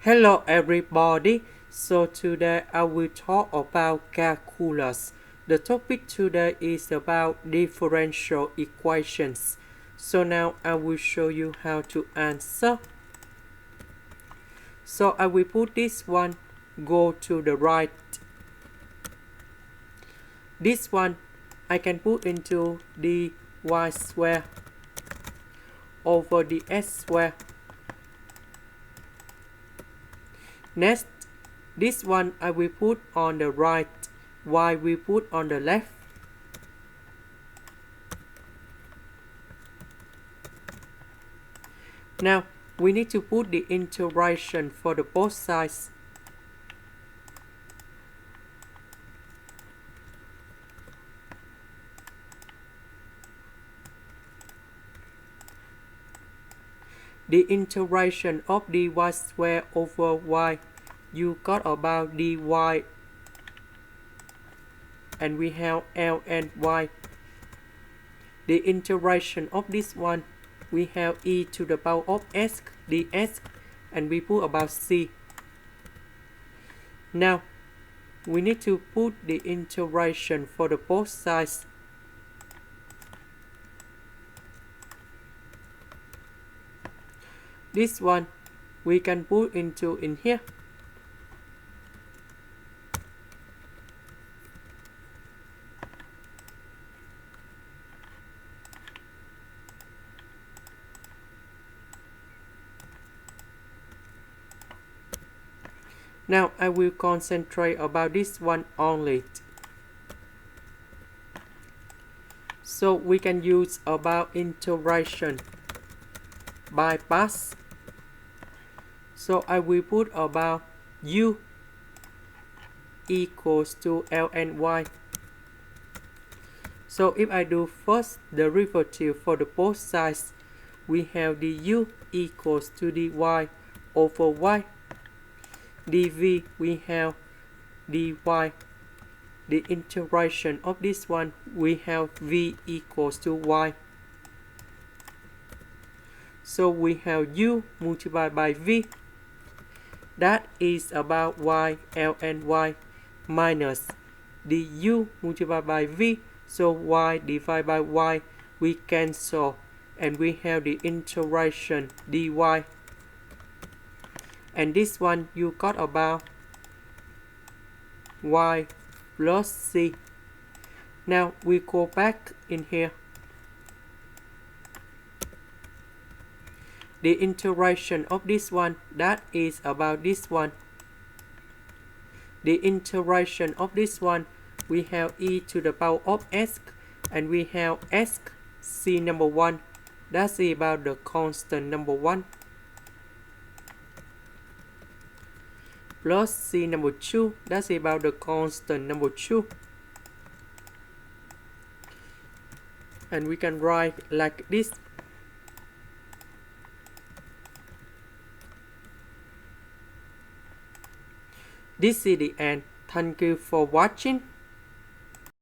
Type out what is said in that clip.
Hello everybody, so today I will talk about calculus. The topic today is about differential equations. So now I will show you how to answer. So I will put this one go to the right. This one I can put into the y square over the s square. Next, this one I will put on the right, y we put on the left. Now, we need to put the integration for the both sides. The integration of dy squared over y, you got about dy, and we have L and y. The integration of this one, we have e to the power of s ds, and we put about c. Now, we need to put the integration for the both sides. This one we can put into in here. Now I will concentrate about this one only. So we can use about integration by parts. So I will put about u equals to L and y. So if I do first derivative for the both sides, we have the u equals to dy over y. dv we have dy. The integration of this one, we have v equals to y. So we have u multiplied by v. That is about y, L and y, minus the u multiplied by v. So y divided by y, we cancel, and we have the integration dy. And this one you got about y plus c. Now we go back in here. The integration of this one, that is about this one. The integration of this one, we have e to the power of s, and we have s c number 1. That's about the constant number 1. Plus c number 2, that's about the constant number 2. And we can write like this. This is the end. Thank you for watching.